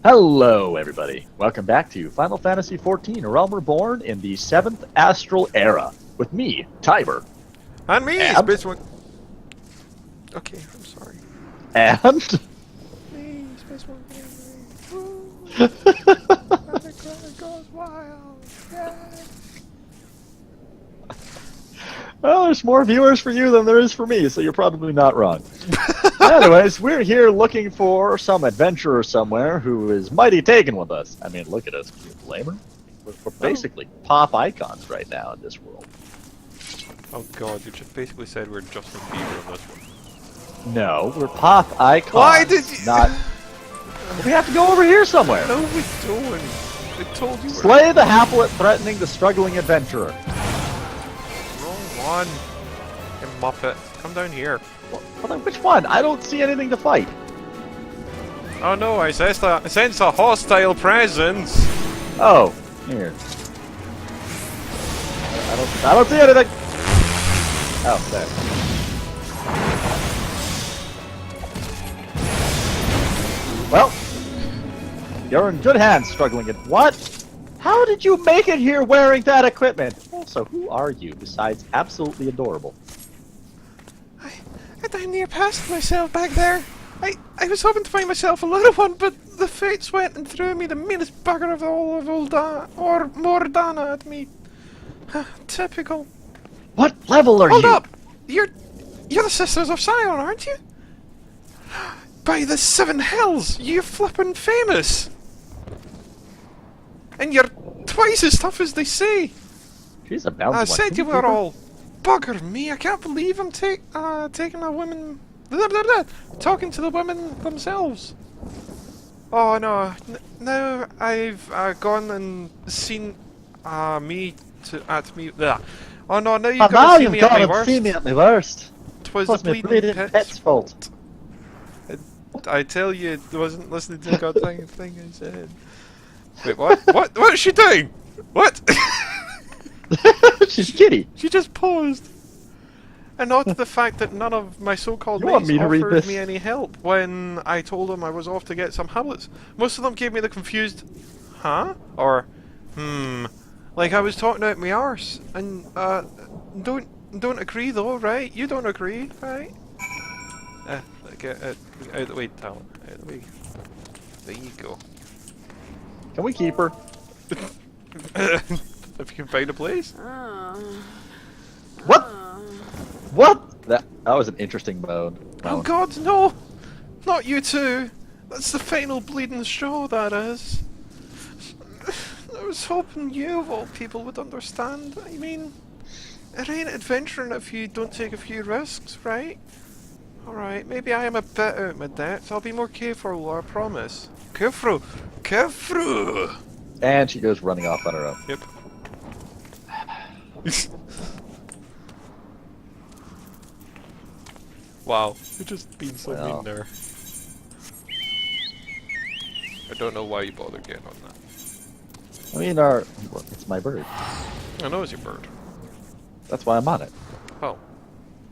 Hello, everybody. Welcome back to Final Fantasy XIV: Realm Reborn in the 7th Astral Era. With me, Tiber. And me, and... Space One. Okay, I'm sorry. And... Me, Space One. And the crowd goes wild. Yeah. Well, there's more viewers for you than there is for me, so you're probably not wrong. Anyways, we're here looking for some adventurer somewhere who is mighty taken with us. I mean, look at us. Can you blame her? We're basically pop icons right now in this world. Oh god, you just basically said we're Justin Bieber on this one. No, we're pop icons. Why did you... Not... We have to go over here somewhere. No, we don't. I told you Slay the haplet threatening the struggling adventurer. Wrong one. You muppet. Come down here. Well, then which one? I don't see anything to fight. Oh no, I sense a hostile presence. Oh, here. I don't see anything. Oh, there. Well, you're in good hands, struggling at what? How did you make it here wearing that equipment? Also, who are you besides absolutely adorable? I damn near passed myself back there. I was hoping to find myself a little one, but the fates went and threw me the meanest bugger of all of Mordana at me. Typical. What level are you? Hold up! You're the Sisters of Sion, aren't you? By the seven hells, you're flippin' famous! And you're twice as tough as they say! She's a bouncy I one. said you were all... Bugger me, I can't believe I'm taking a woman... talking to the women themselves. Oh no, now I've gone and seen me at me... Oh no, now you've got to see me at my worst. See me at my worst. 'Twas the bleeding pit's fault. I tell you, I wasn't listening to the goddamn thing I said. Wait, what? What is she doing? What? She's kitty. She just paused. And not the fact that none of my so-called mates offered me any help when I told them I was off to get some hablets. Most of them gave me the confused, huh? Or, like I was talking out my arse. And, don't agree though, right? You don't agree, right? Get out of the way, Talon. Out of the way. There you go. Can we keep her? If you can find a place. What? What? That was an interesting mode. Oh god, no! Not you two! That's the final bleeding straw, that is. I was hoping you, of all people, would understand. I mean, it ain't adventuring if you don't take a few risks, right? Alright, maybe I am a bit out of my depth. I'll be more careful, I promise. Careful! Careful! And she goes running off on her own. Yep. Wow, you're just being so mean there. I don't know why you bothered getting on that. I mean, it's my bird. I know it's your bird. That's why I'm on it. Oh.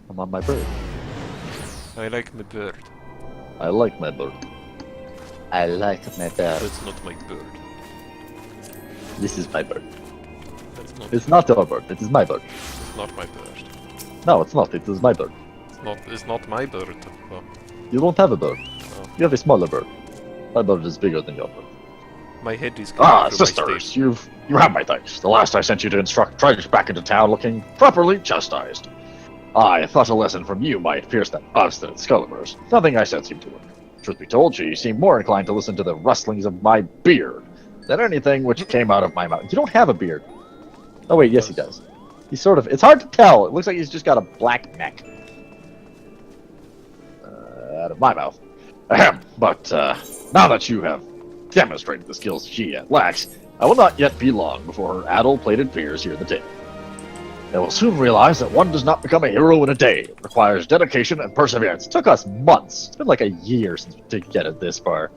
I'm on my bird. I like my bird. I like my bird. I like my bird. That's not my bird. This is my bird. That's not. It's not your bird. It is my bird. It's not my bird. No, it's not. It is my bird. It's not my bird. Oh. You don't have a bird. Oh. You have a smaller bird. My bird is bigger than your bird. My head is... sisters, you have my thanks. The last I sent you to instruct trudged back into town looking properly chastised. I thought a lesson from you might pierce that obstinate Scullivers. Nothing I said seemed to work. Truth be told, she seemed more inclined to listen to the rustlings of my beard than anything which came out of my mouth. You don't have a beard. Oh wait, yes he does. He's sort of... It's hard to tell. It looks like he's just got a black neck. Out of my mouth. Ahem. But now that you have demonstrated the skills she yet lacks, I will not yet be long before her addle-plated fears hear the tale. They will soon realize that one does not become a hero in a day. It requires dedication and perseverance. It took us months. It's been like a year since we did get it this far.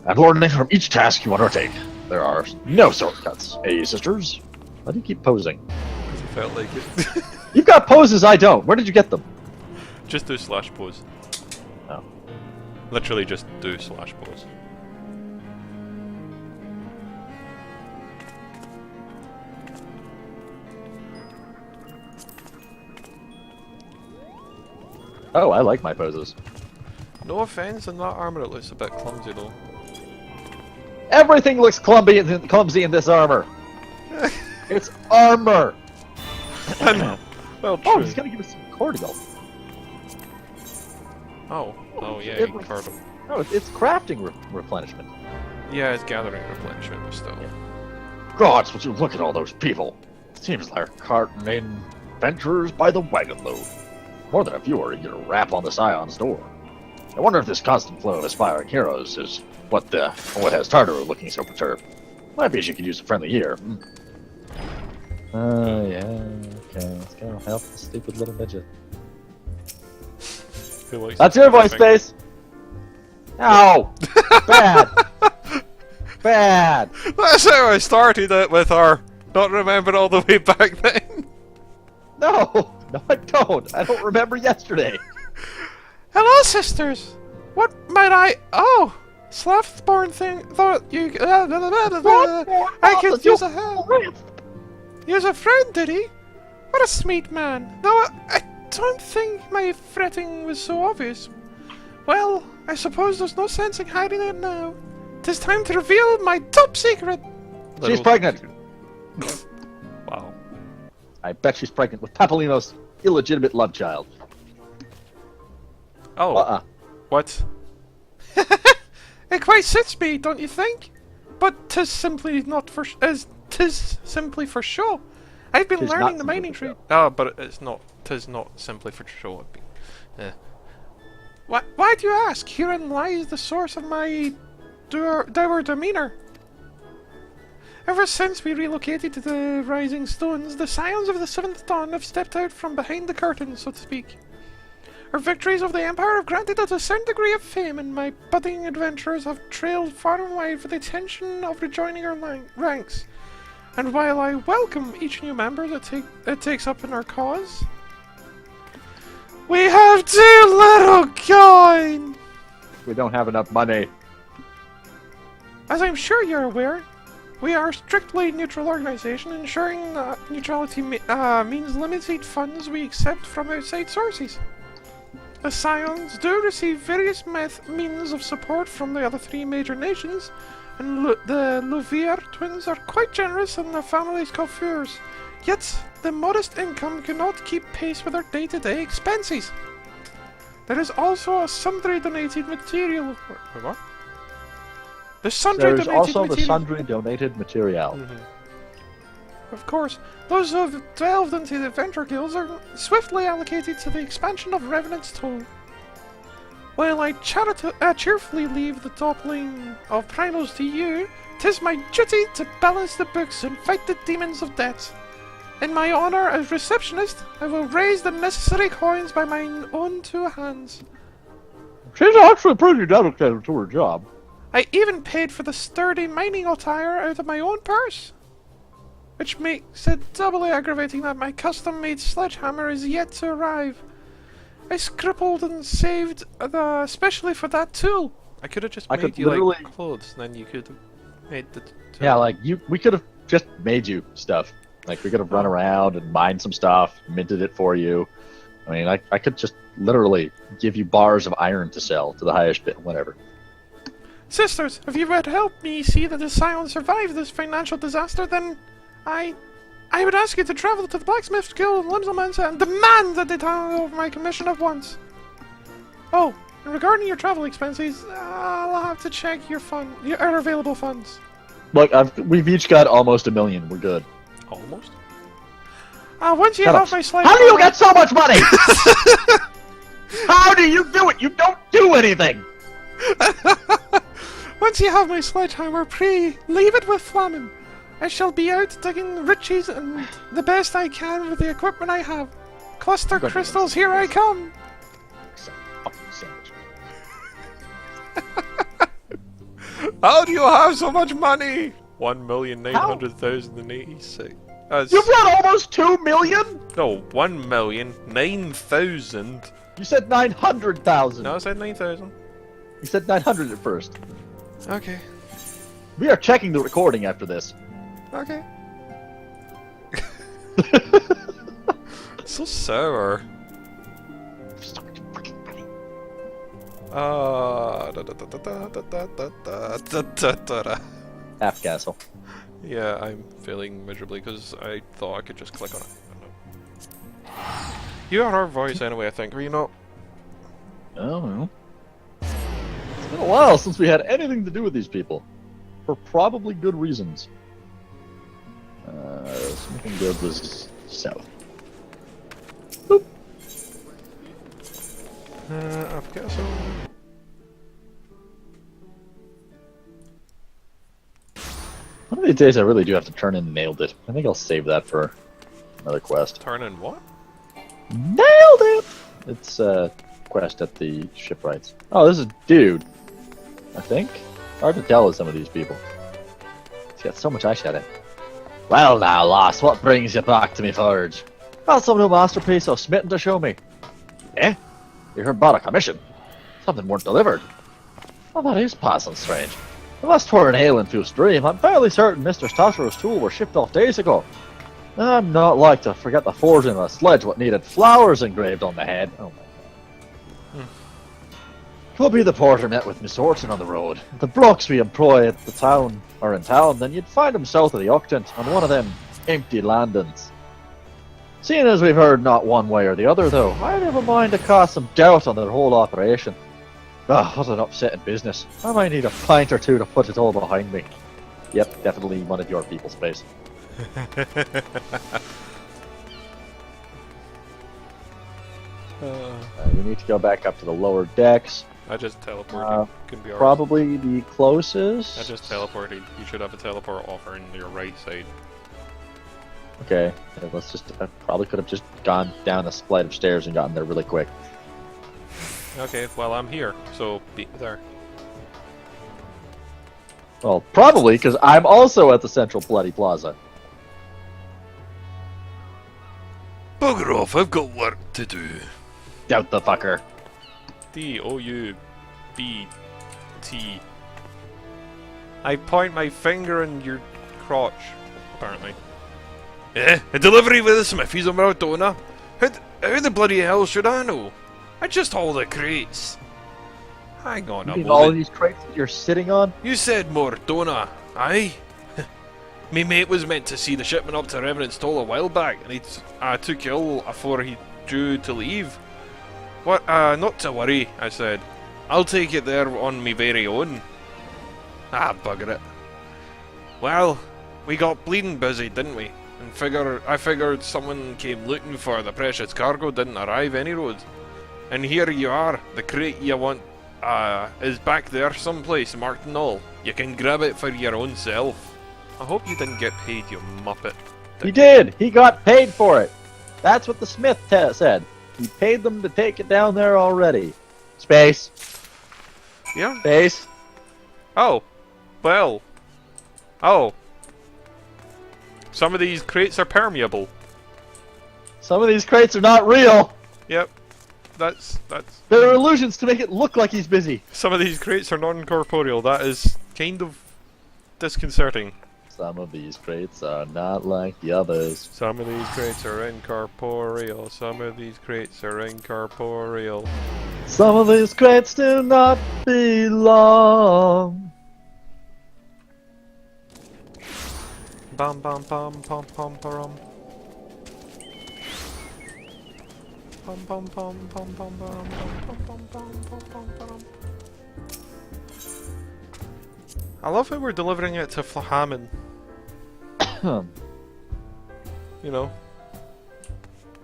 And learning from each task you undertake. There are no shortcuts. Hey, sisters? Why do you keep posing? Because I felt like it. You've got poses I don't. Where did you get them? Just do slash pose. Oh. Literally just do slash pose. Oh, I like my poses. No offense, and that armor looks a bit clumsy though. Everything looks clumsy in this armor. It's armor. I know. Well, true. Oh, he's gonna give us some cordial. Oh yeah, It you was- card them. No, it's crafting replenishment. Yeah, it's gathering replenishment, but still. Gods, would you look at all those people? Seems like a carton in adventurers by the wagon load. More than a few are eager to rap on the Scion's door. I wonder if this constant flow of aspiring heroes is what has Tataru looking so perturbed. Might be she could use a friendly ear. Yeah, okay, let's go help the stupid little midget. That's your voice, Space! Ow! Bad! Bad! That's how I started it with our not remember all the way back then. No! No, I don't! I don't remember yesterday! Hello, sisters! What might I... Oh! Slothborn thing... Thought you... I could use a help. Use a friend, did he? What a sweet man. Though I don't think my fretting was so obvious. Well, I suppose there's no sense in hiding it now. 'Tis time to reveal my top secret. She's pregnant! Wow. I bet she's pregnant with Papolino's illegitimate love child. Oh. What? It quite suits me, don't you think? But 'tis simply not for... 'tis simply for show. I've been learning the mining trade. Oh, but it's not... 'tis not simply for show. Why do you ask? Herein lies the source of my dour demeanor. Ever since we relocated to the Rising Stones, the Scions of the Seventh Dawn have stepped out from behind the curtain, so to speak. Our victories over the Empire have granted us a certain degree of fame, and my budding adventurers have trailed far and wide for the intention of rejoining our ranks. And while I welcome each new member that takes up in our cause, we have too little coin! We don't have enough money. As I'm sure you're aware, we are a strictly neutral organization, ensuring that neutrality means limited funds we accept from outside sources. The Scions do receive various means of support from the other three major nations, and the Louvier twins are quite generous in their family's coffers, yet the modest income cannot keep pace with their day-to-day expenses. There is also a sundry donated material... What? There's also the sundry donated material. Of course, those who have delved into the adventure guilds are swiftly allocated to the expansion of Revenant's Toll. While I cheerfully leave the toppling of primals to you, 'tis my duty to balance the books and fight the demons of debt. In my honor as receptionist, I will raise the necessary coins by my own two hands. She's actually pretty dedicated to her job. I even paid for the sturdy mining attire out of my own purse. Which makes it doubly aggravating that my custom-made sledgehammer is yet to arrive. I scribbled and saved especially for that tool. I could have just made you like clothes, and then you could have made the tool. Yeah, like we could have just made you stuff. Like we could have run around and mined some stuff, minted it for you. I mean, I could just literally give you bars of iron to sell to the highest bid, whatever. Sisters, if you would help me see that the Scion survive this financial disaster, then I would ask you to travel to the Blacksmith's Guild in LIMSALOMINSA and demand that they turn over my commission at once. Oh, and regarding your travel expenses, I'll have to check your available funds. Look, we've each got almost $1 million. We're good. Almost? Once you have my sledgehammer... How do you get so much money? How do you do it? You don't do anything! Once you have my sledgehammer, pray, leave it with Flamin. I shall be out digging riches and the best I can with the equipment I have. Cluster crystals, here I come! How do you have so much money? 1,900,086. You've got almost 2 million? No, 1,009,000. You said 900,000. No, I said 9,000. You said 900 at first. Okay. We are checking the recording after this. Okay. So sour. Half castle. Yeah, I'm failing miserably because I thought I could just click on it. You are our voice anyway, I think, are you not? Oh, well. It's been a while since we had anything to do with these people. For probably good reasons. Something good was south. Boop. I've got some... One of these days I really do have to turn in Nailed It. I think I'll save that for another quest. Turn in what? Nailed it! It's a quest at the shipwrights. Oh, this is dude. I think. Hard to tell with some of these people. He's got so much eyeshadow. Well now, lass, what brings you back to me forge? Got some new masterpiece of smitten to show me. Eh? You heard about a commission? Something weren't delivered. Well, that is passing strange. Unless 'twere an ale-infused dream, I'm fairly certain Mr. Tataru's tools were shipped off days ago. I'm not like to forget the forging of a sledge what needed flowers engraved on the head. Oh my god. Could be the porter met with misfortune on the road. If the blocks we employ at the town are in town, then you'd find them south of the Octant on one of them empty landings. Seeing as we've heard not one way or the other, though, I never mind to cast some doubt on their whole operation. Ah, what an upsetting business. I might need a pint or two to put it all behind me. Yep, definitely one of your people's face. We need to go back up to the lower decks. I just teleported. Can be ours. Probably the closest. I just teleported. You should have a teleport off on your right side. Okay, yeah, let's just. I probably could have just gone down a flight of stairs and gotten there really quick. Okay, well I'm here, so be there. Well, probably because I'm also at the Central Bloody Plaza. Bugger off! I've got work to do. Doubt the fucker. D-O-U-B-T. I point my finger in your crotch, apparently. Eh? A delivery with the smithies on DHONA? How the bloody hell should I know? I just haul the crates. Hang on a moment. All these crates that you're sitting on? You said more DHONA, aye? Me mate was meant to see the shipment up to Revenant's Toll a while back, and he took ill afore he due to leave. What? Not to worry, I said. I'll take it there on me very own. Ah, bugger it. Well, we got bleeding busy, didn't we? And I figured someone came looking for the precious cargo didn't arrive any road. And here you are, the crate you want is back there someplace, marked and all. You can grab it for your own self. I hope you didn't get paid, you muppet. He did! He got paid for it! That's what the smith said. He paid them to take it down there already. Space. Yeah? Space. Oh. Well. Oh. Some of these crates are permeable. Some of these crates are not real! Yep. That's... They're illusions to make it look like he's busy. Some of these crates are non-corporeal. That is kind of disconcerting. Some of these crates are not like the others. Some of these crates are incorporeal. Some of these crates are incorporeal. Some of these crates do not belong. Bum bum bum pum pum pum. Bum bum bum bum bum bum bum bum bum bum bum. I love how we're delivering it to Flahaman. You know.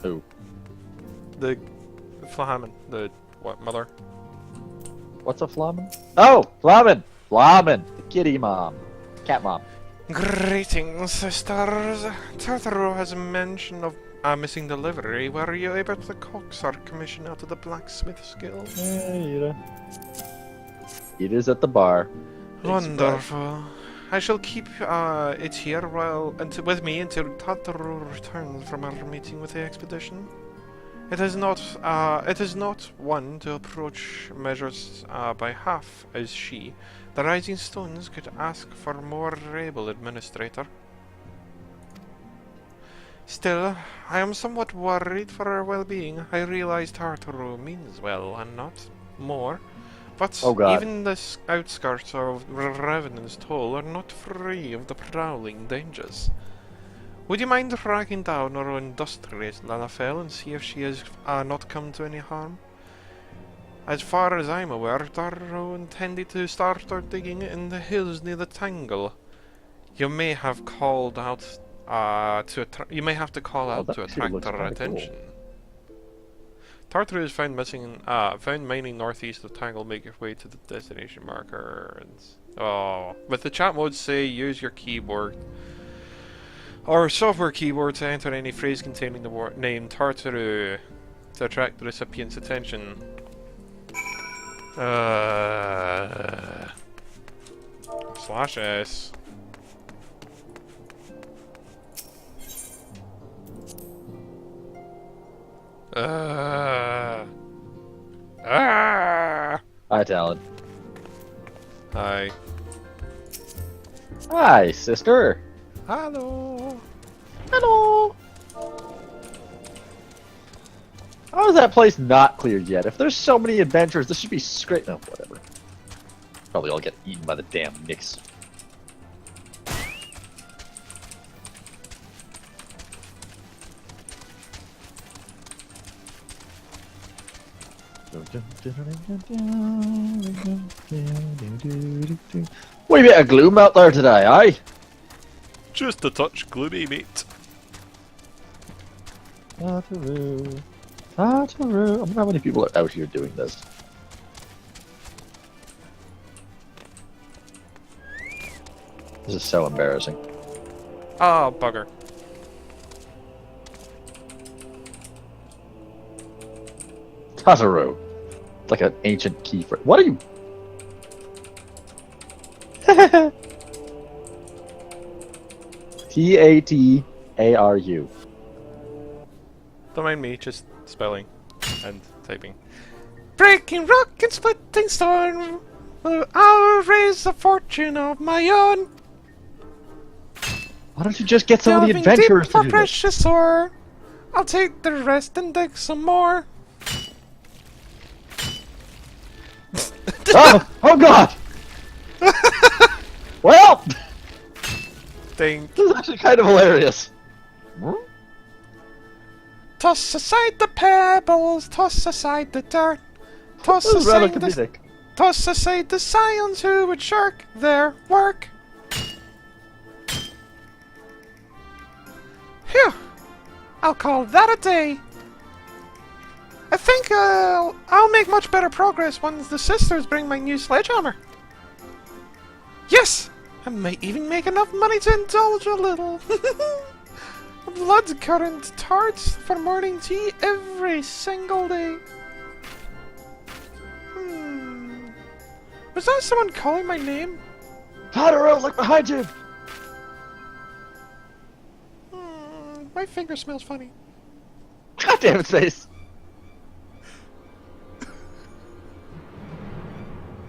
Who? The Flahaman. The what mother? What's a Flamen? Oh! Flamen! Flamen! The kitty mom. Cat mom. Greetings, sisters. Tataru has a mention of a missing delivery. Were you able to coax our commission out of the blacksmith's guild? It is at the bar. Wonderful. I shall keep it here with me until Tataru returns from our meeting with the expedition. It is not one to approach measures by half as she. The Rising Stones could ask for a more able administrator. Still, I am somewhat worried for her well-being. I realize Tataru means well and not more. But Oh, God. even the outskirts of Revenant's Toll are not free of the prowling dangers. Would you mind tracking down our industrious Lalafell and see if she has not come to any harm? As far as I'm aware, Tataru intended to start her digging in the hills near the Tangle. You may have called out you may have to call out that to actually attract looks her kinda cool. attention. Tataru is found found mining northeast of Tangle. Make your way to the destination marker. With the chat modes say use your keyboard or software keyboard to enter any phrase containing the name Tataru to attract the recipient's attention. /S. Hi, Talon. Hi. Hi, sister. Hello. Hello. How is that place not cleared yet? If there's so many adventures, this should be straight. No, whatever. Probably all get eaten by the damn Knicks. What a bit of gloom out there today, eh? Just a touch gloomy, mate. Tataru. Tataru. I wonder how many people are out here doing this. This is so embarrassing. Ah, bugger. Tataru. It's like an ancient key phrase. What are you? Tataru. Don't mind me, just spelling and typing. Breaking rock and splitting stone. I'll raise a fortune of my own. Why don't you just get some of the Delving adventurers deep to for do this? precious ore. I'll take the rest and dig some more. Oh God! Well, Ding. this is actually kind of hilarious. Toss aside the pebbles, toss aside the dirt, toss This is rather aside the comedic. toss aside the scions who would shirk their work. Phew! I'll call that a day. I think I'll make much better progress once the sisters bring my new sledgehammer. Yes! I might even make enough money to indulge a little. Blood currant tarts for morning tea every single day. Was that someone calling my name? Tataru, look behind you! My finger smells funny. God damn it, face!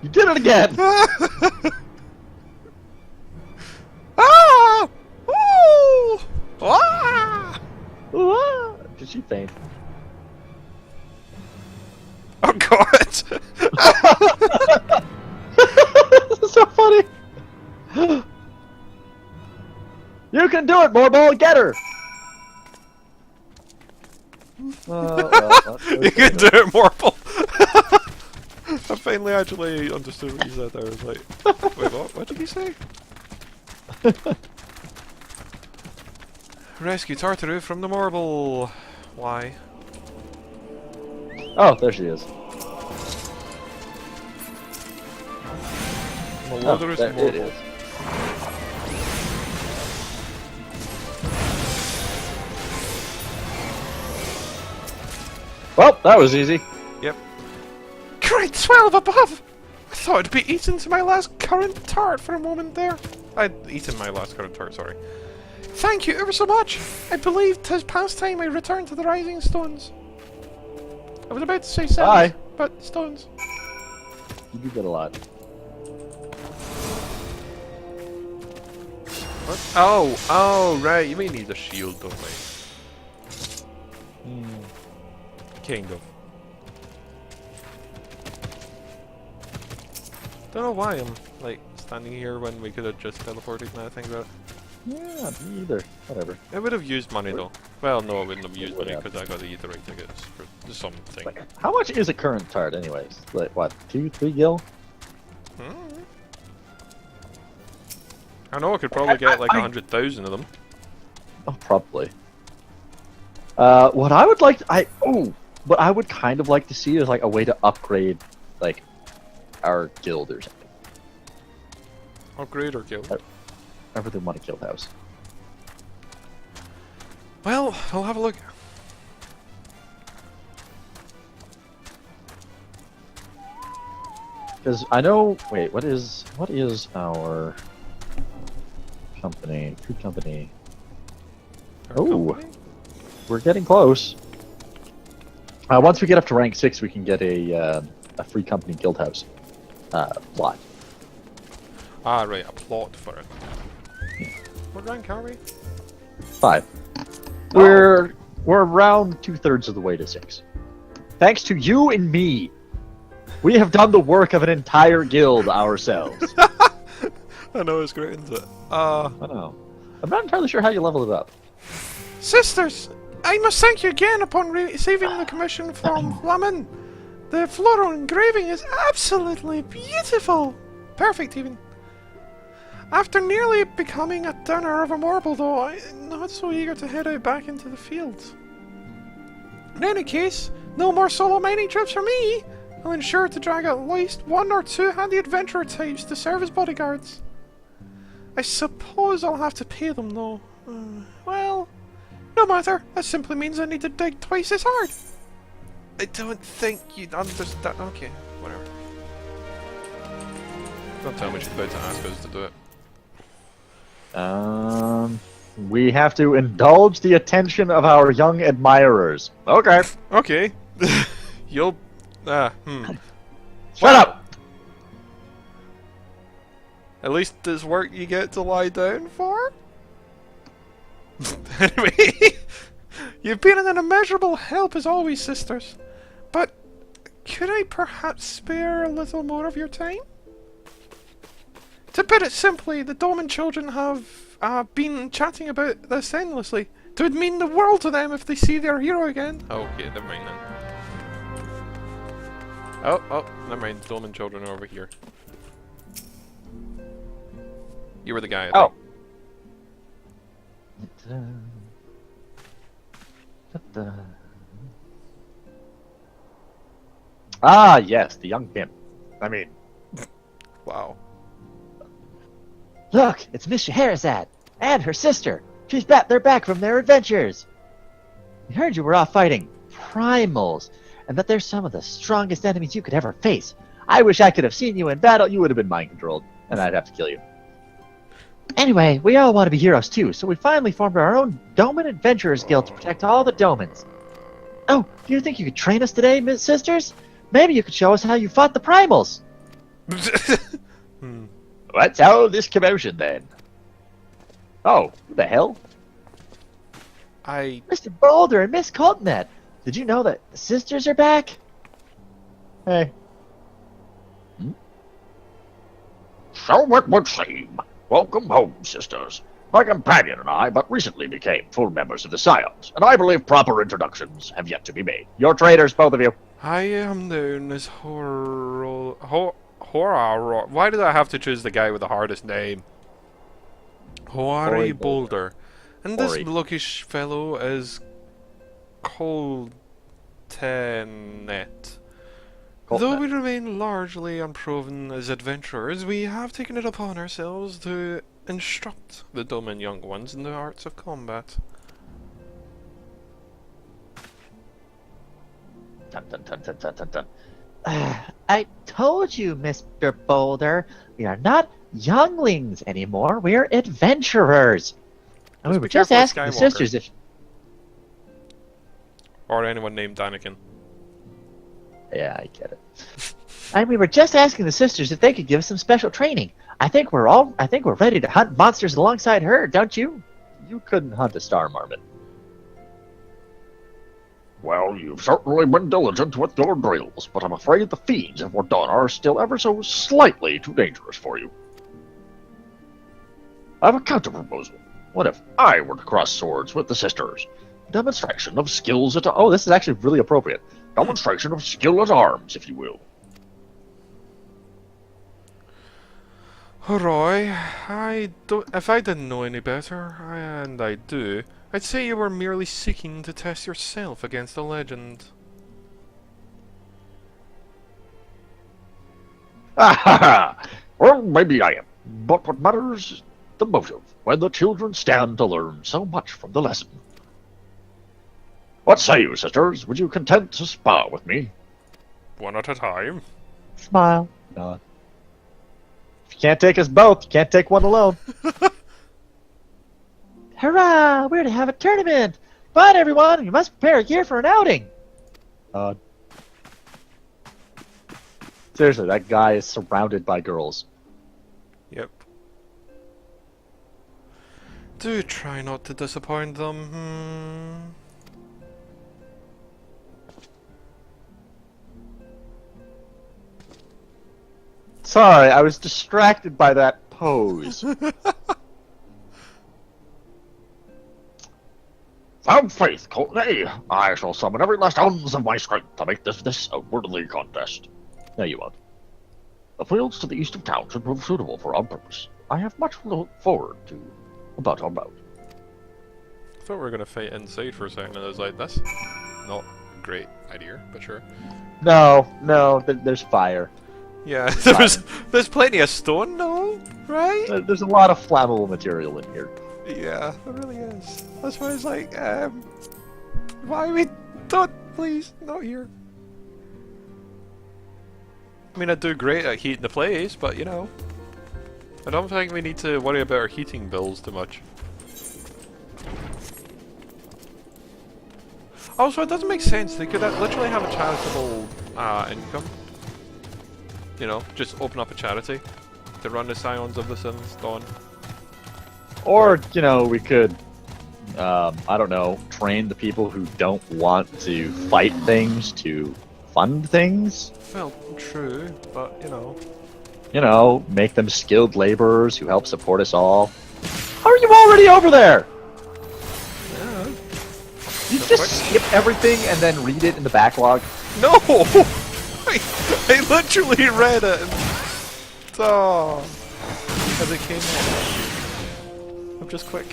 You did it again! Ah! Ooh! Ah! Ooh, ah. Did she faint? Oh God! This is so funny! You can do it, Morbol! Get her! You can do it, Morphle! I finally actually understood what you said there. I was like, wait, what? What did you say? Rescue Tataru from the marble. Why? Oh, there she is. Malodorous there marble. it is. Well, that was easy. Yep. Great 12 above! I thought I'd be eaten to my last currant tart for a moment there. I'd eaten my last currant tart, sorry. Thank you ever so much! I believe 'tis past time I return to the Rising Stones. I was about to say seven, Bye. but stones. You do get a lot. What? Oh, right, you may need a shield, don't we? Kind of. Don't know why I'm like standing here when we could have just teleported now I think about it. Yeah, me either. Whatever. I would have used money though. Well, no, I wouldn't have used would money have. because I got the Ether Ring tickets for something. Like, how much is a current card, anyways? Like, what, 2-3 gil? I know I could probably get like 100,000 of them. Oh, probably. What I would like, what I would kind of like to see is like a way to upgrade, like, our guild or something. Upgrade or kill? I really want a guild house. Well, I'll have a look. Because I know. Wait, what is our company? Food company. Oh, we're getting close. Once we get up to rank 6, we can get a free company guild house plot. Ah, right, a plot for it. What rank are we? 5. We're around 2/3 of the way to 6. Thanks to you and me, we have done the work of an entire guild ourselves. I know, it's great, isn't it? I know. I'm not entirely sure how you level it up. Sisters, I must thank you again upon receiving the commission from Flamin. The floral engraving is absolutely beautiful. Perfect, even. After nearly becoming a donor of a marble, though, I'm not so eager to head out back into the fields. In any case, no more solo mining trips for me. I'll ensure to drag at least 1 or 2 handy adventurer types to serve as bodyguards. I suppose I'll have to pay them, though. Well, no matter. That simply means I need to dig twice as hard. I don't think you'd understand. Okay, whatever. Don't tell me she's about to ask us to do it. We have to indulge the attention of our young admirers. Okay. Okay. You'll. Shut up! At least there's work you get to lie down for? Anyway, you've been an immeasurable help as always, sisters. But could I perhaps spare a little more of your time? To put it simply, the Doman children have been chatting about this endlessly. It would mean the world to them if they see their hero again. Okay, never mind then. Oh, never mind. Doman children are over here. You were the guy, I think. Ah, yes, the young pimp. I mean... Wow. Look, it's Miss Scheherazade and her sister. They're back from their adventures. We heard you were off fighting primals, and that they're some of the strongest enemies you could ever face. I wish I could have seen you in battle. You would have been mind-controlled, and I'd have to kill you. Anyway, we all want to be heroes too, so we finally formed our own Doman Adventurers Guild to protect all the Domans. Oh, do you think you could train us today, Miss Sisters? Maybe you could show us how you fought the primals. Let's hold this commotion, then. Oh, who the hell? Mr. Boulder and Miss Coltonet, did you know that the sisters are back? Hey. So it would seem. Welcome home, sisters. My companion and I but recently became full members of the Scions, and I believe proper introductions have yet to be made. You're traitors, both of you. I am known as Horror. Why did I have to choose the guy with the hardest name? Hoari Boulder. And this blockish fellow is Coltenet. Though we remain largely unproven as adventurers, we have taken it upon ourselves to instruct the dumb and young ones in the arts of combat. Dun, dun, dun, dun, dun, dun, dun. I told you, Mr. Boulder, we are not younglings anymore. We're adventurers. And we were just asking the sisters if... Or anyone named Anakin. Yeah, I get it. And we were just asking the sisters if they could give us some special training. I think we're ready to hunt monsters alongside her, don't you? You couldn't hunt a star marmot. Well, you've certainly been diligent with your drills, but I'm afraid the fiends of DHONA are still ever so slightly too dangerous for you. I have a counter-proposal. What if I were to cross swords with the sisters? Demonstration of skills at... Oh, this is actually really appropriate. Demonstration of skill at arms, if you will. Roy, if I didn't know any better, and I do, I'd say you were merely seeking to test yourself against a legend. Ah ha ha! Well, maybe I am. But what matters is the motive, when the children stand to learn so much from the lesson. What say you, sisters? Would you content to spar with me? One at a time. Smile. Nod. If you can't take us both, you can't take one alone. Hurrah! We're to have a tournament! But everyone, you must prepare gear for an outing! Seriously, that guy is surrounded by girls. Yep. Do try not to disappoint them. Sorry, I was distracted by that pose. Have faith, Courtney. I shall summon every last ounce of my strength to make this a worthy contest. No, you won't. The fields to the east of town should prove suitable for our purpose. I have much to look forward to about our bout. I thought we were going to fight inside for a second, and I was like, that's not a great idea, but sure. No, there's fire. Yeah, there's plenty of stone, though, right? There's a lot of flammable material in here. Yeah, there really is. That's why I was like, why we don't, please, not here. I mean, I do great at heating the place, but you know, I don't think we need to worry about our heating bills too much. Also, it doesn't make sense. They could literally have a charitable income. You know, just open up a charity to run the Scions of the Sins Dawn. Or, you know, we could, I don't know, train the people who don't want to fight things to fund things. Well, true, but you know. You know, make them skilled laborers who help support us all. How are you already over there? Yeah. You just skip everything and then read it in the backlog? No! I literally read it. Oh, as it came in. I'm just quick,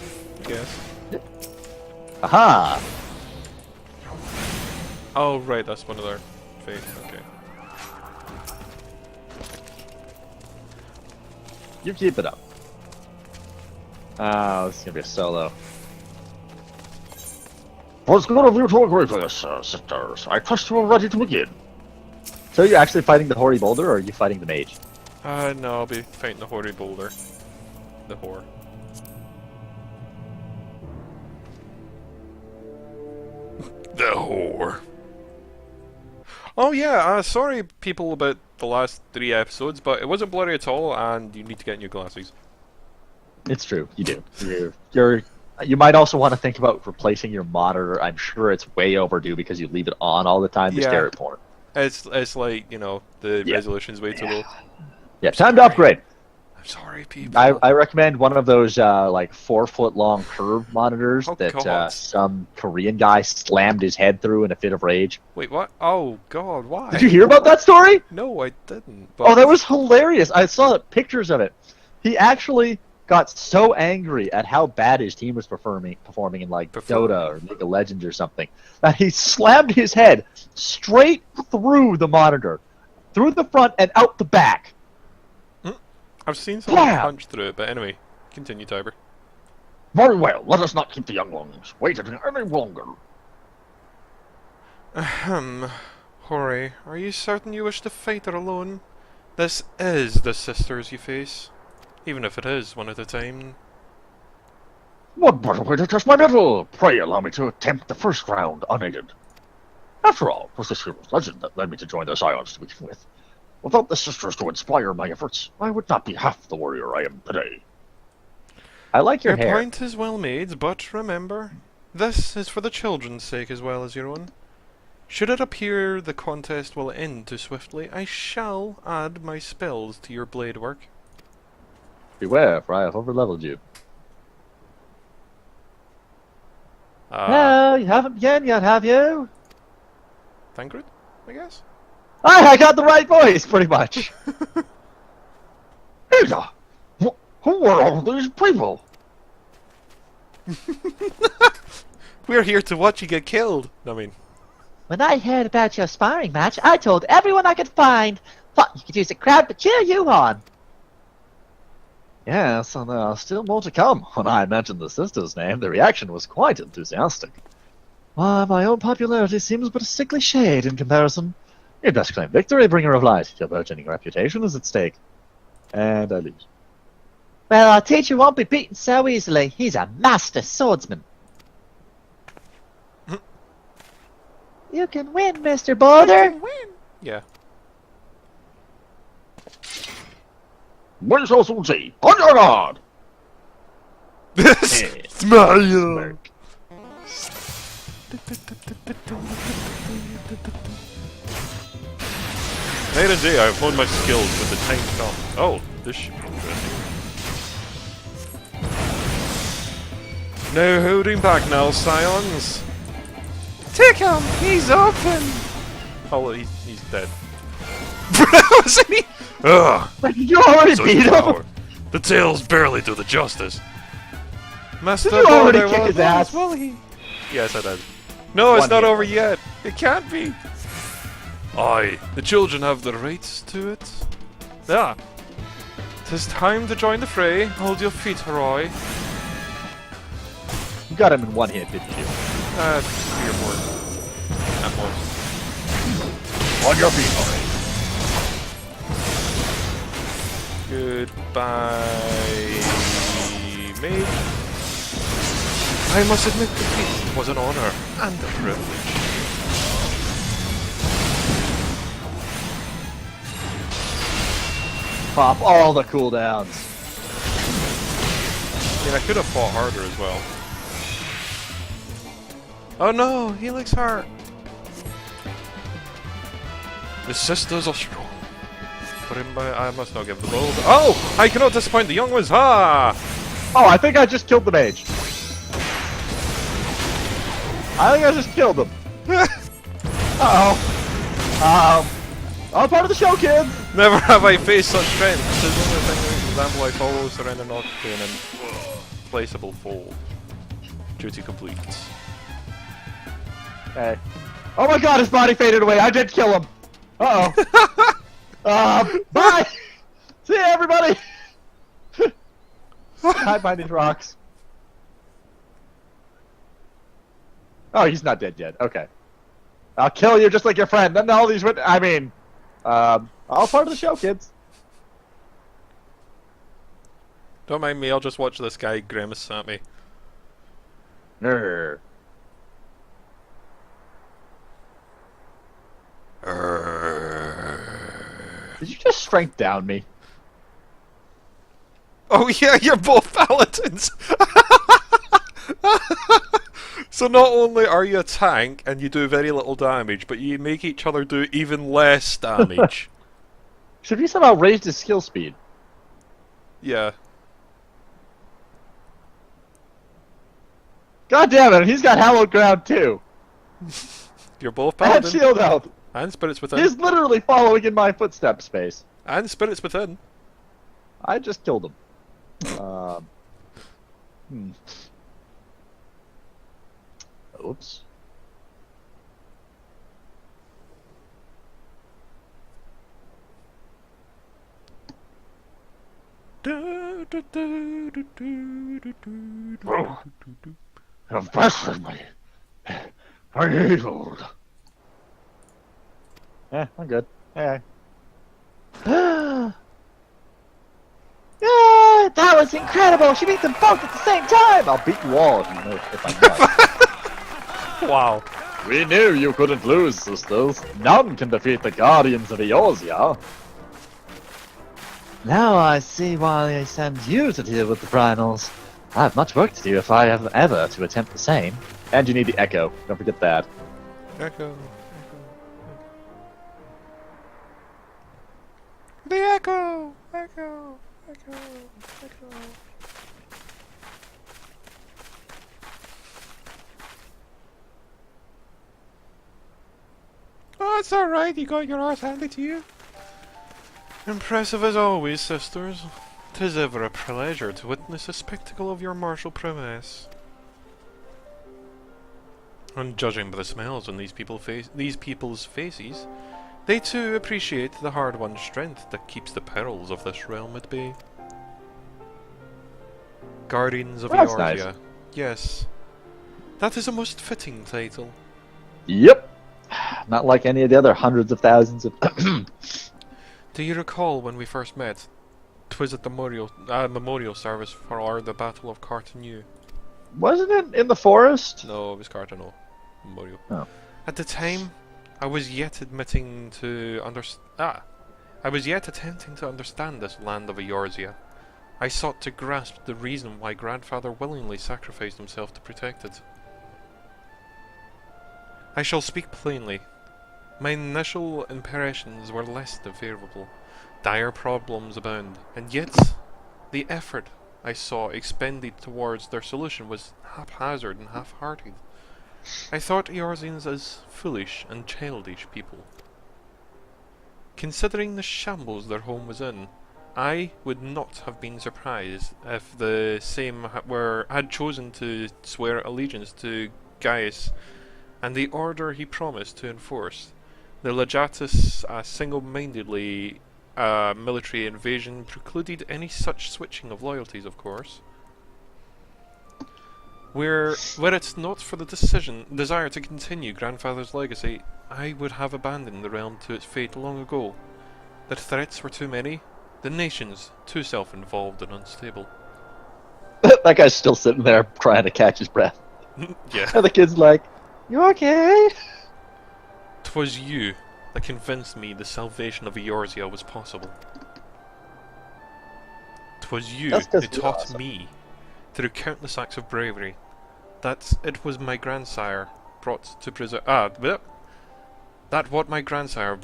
I guess. Aha! Oh, right, that's one of their faith. Okay. You keep it up. Oh, this is gonna be a solo. Well, it's good of you to agree to this, sisters. I trust you are ready to begin. So you're actually fighting the hoary boulder, or are you fighting the mage? No, I'll be fighting the hoary boulder. The whore. The whore. Oh yeah, sorry people about the last 3 episodes, but it wasn't blurry at all, and you need to get new glasses. It's true, you do. You might also want to think about replacing your monitor. I'm sure it's way overdue because you leave it on all the time to stare at porn. It's like, you know, the resolution's way too low. Yeah, time to upgrade. I'm sorry, people. I recommend one of those like 4-foot-long curved monitors that God. some Korean guy slammed his head through in a fit of rage. Wait, what? Oh, God, why? Did you hear about that story? No, I didn't. But Oh, that was hilarious. I saw pictures of it. He actually got so angry at how bad his team was performing in like Dota or League of Legends or something that he slammed his head straight through the monitor, through the front and out the back. I've seen someone punch through it, but anyway, continue, Tiber. Very well, let us not keep the young ones waiting any longer. Ahem. Hori, are you certain you wish to fight her alone? This is the sisters you face. Even if it is one at a time. What better way to test my mettle? Pray allow me to attempt the first round unaided. After all, it was this hero's legend that led me to join the Scions to begin with. Without the sisters to inspire my efforts, I would not be half the warrior I am today. I like your hair. Your point is well made, but remember, this is for the children's sake as well as your own. Should it appear the contest will end too swiftly, I shall add my spells to your blade work. Beware, for I have overleveled you. No, you haven't begun yet, have you? Thancred, I guess? I got the right voice, pretty much. Ada, who are all these people? We're here to watch you get killed. I mean, When I heard about your sparring match, I told everyone I could find. Thought you could use a crowd to cheer you on. Yes, and there are still more to come. When I mentioned the sister's name, the reaction was quite enthusiastic. Why, my own popularity seems but a sickly shade in comparison. You'd best claim victory, bringer of light. Your burgeoning reputation is at stake. And I lose. Well, our teacher won't be beaten so easily. He's a master swordsman. You can win, Mr. Boulder. yeah. We shall soon see. On your guard! Smile. Night and day, I have honed my skills with the time come. Oh, this should be interesting. No holding back now, scions. Take him! He's open! Oh, he's dead. Wasn't he? Ugh! But you already Such beat him. power. The tales barely do the justice. Master Did you already Boulder kick will his ass? will he? Yes, I did. No, it's One not hit. over yet. It can't be. Aye, the children have the rights to it. Yeah. 'Tis time to join the fray. Hold your feet, Roy. You got him in one hit, didn't you? 3 or 4. At most. On your feet, Roy. Goodbye, mate. I must admit defeat was an honor and a privilege. Pop all the cooldowns. I mean, I could have fought harder as well. Oh no, Helix Heart! The sisters are strong. But I must not give the bold. Oh! I cannot disappoint the young ones! Ha! Oh, I think I just killed the mage. I think I just killed him. Uh-oh. I'm part of the show, kids! Never have I faced such strength. This is the only thing that example I follow, surrender not to an implaceable foe. Duty complete. Hey. Oh my god, his body faded away. I did kill him. Uh-oh. Bye! See ya, everybody! Hide behind these rocks. Oh, he's not dead yet. Okay. I'll kill you just like your friend. Then all these all part of the show, kids. Don't mind me, I'll just watch this guy grimace at me. Nerd. Did you just strength down me? Oh yeah, you're both paladins! So not only are you a tank and you do very little damage, but you make each other do even less damage. Should we somehow raise his skill speed? Yeah. God damn it, he's got hallowed ground too. You're both And paladins. shield health. And spirits within. He's literally following in my footsteps, Space. And spirits within. I just killed him. Oops. You've bested me. Failed. Yeah, I'm good. Hey. Yeah, that was incredible. She beat them both at the same time. I'll beat you all if I can. Wow. We knew you couldn't lose, sisters. None can defeat the Guardians of Eorzea. Now I see why they send you to deal with the Primals. I have much work to do if I have ever to attempt the same. And you need the Echo. Don't forget that. Echo. The echo! Echo! Echo! Echo! Oh, it's alright, you got your arse handed to you. Impressive as always, sisters. 'Tis ever a pleasure to witness a spectacle of your martial prowess. And judging by the smiles on these people's faces, they too appreciate the hard-won strength that keeps the perils of this realm at bay. Guardians of That's Eorzea. nice. Yes. That is a most fitting title. Yep. Not like any of the other hundreds of thousands of. Do you recall when we first met? 'Twas at the memorial service for the Battle of Cartanu. Wasn't it in the forest? No, it was Cartano. Memorial. Oh. At the time, I was yet attempting to understand this land of Eorzea. I sought to grasp the reason why Grandfather willingly sacrificed himself to protect it. I shall speak plainly. My initial impressions were less than favourable. Dire problems abound, and yet the effort I saw expended towards their solution was haphazard and half-hearted. I thought Eorzeans as foolish and childish people. Considering the shambles their home was in, I would not have been surprised if the same had chosen to swear allegiance to Gaius and the order he promised to enforce. The legatus single-mindedly military invasion precluded any such switching of loyalties, of course. Were it not for the desire to continue Grandfather's legacy, I would have abandoned the realm to its fate long ago. The threats were too many, the nations too self-involved and unstable. That guy's still sitting there trying to catch his breath. Yeah. And the kid's like, "You okay?" 'Twas you that convinced me the salvation of Eorzea was possible. 'Twas you That's who 'cause you're taught awesome. me, through countless acts of bravery, that it was my grandsire brought to preserve. That what my grandsire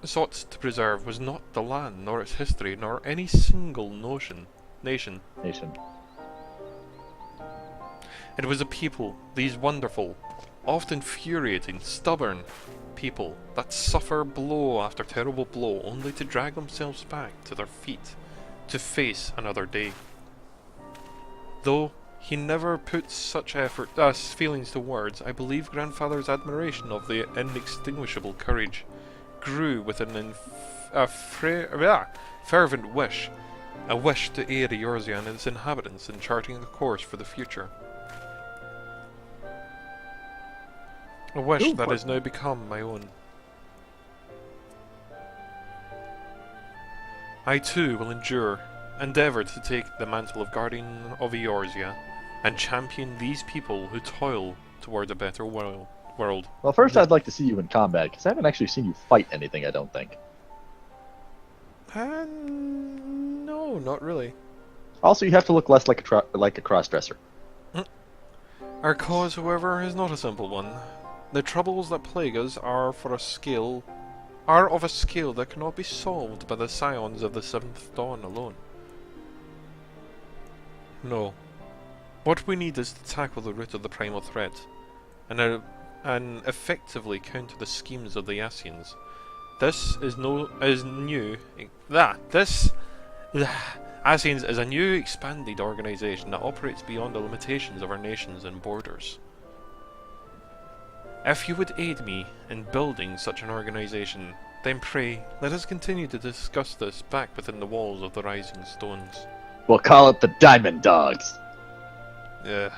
sought to preserve was not the land, nor its history, nor any single nation. Nation. It was a people, these wonderful, often infuriating, stubborn people that suffer blow after terrible blow only to drag themselves back to their feet to face another day. Though he never put such feelings to words, I believe Grandfather's admiration of the inextinguishable courage grew with a fervent wish, a wish to aid Eorzea and its inhabitants in charting a course for the future. A wish that has now become my own. I too will endeavour to take the mantle of Guardian of Eorzea, and champion these people who toil toward a better world. Well, first I'd like to see you in combat, because I haven't actually seen you fight anything, I don't think. No, not really. Also, you have to look less like a cross-dresser. Our cause, however, is not a simple one. The troubles that plague us are of a scale that cannot be solved by the scions of the Seventh Dawn alone. No. What we need is to tackle the root of the primal threat, and effectively counter the schemes of the Ascians. Ascians is a new, expanded organisation that operates beyond the limitations of our nations and borders. If you would aid me in building such an organisation, then pray, let us continue to discuss this back within the walls of the Rising Stones. We'll call it the Diamond Dogs. Yeah.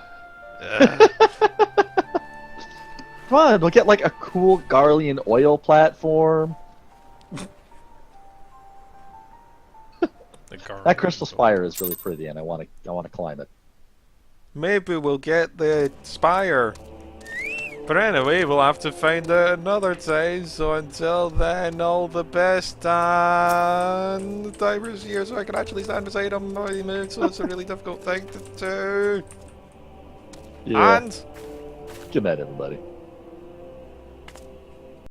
Come on, we'll get like a cool Garlean oil platform. That crystal spire is really pretty, and I want to climb it. Maybe we'll get the spire. But anyway, we'll have to find out another time, so until then, all the best, and the timer's here so I can actually stand beside him, so it's a really difficult thing to do. Yeah. And Good night, everybody.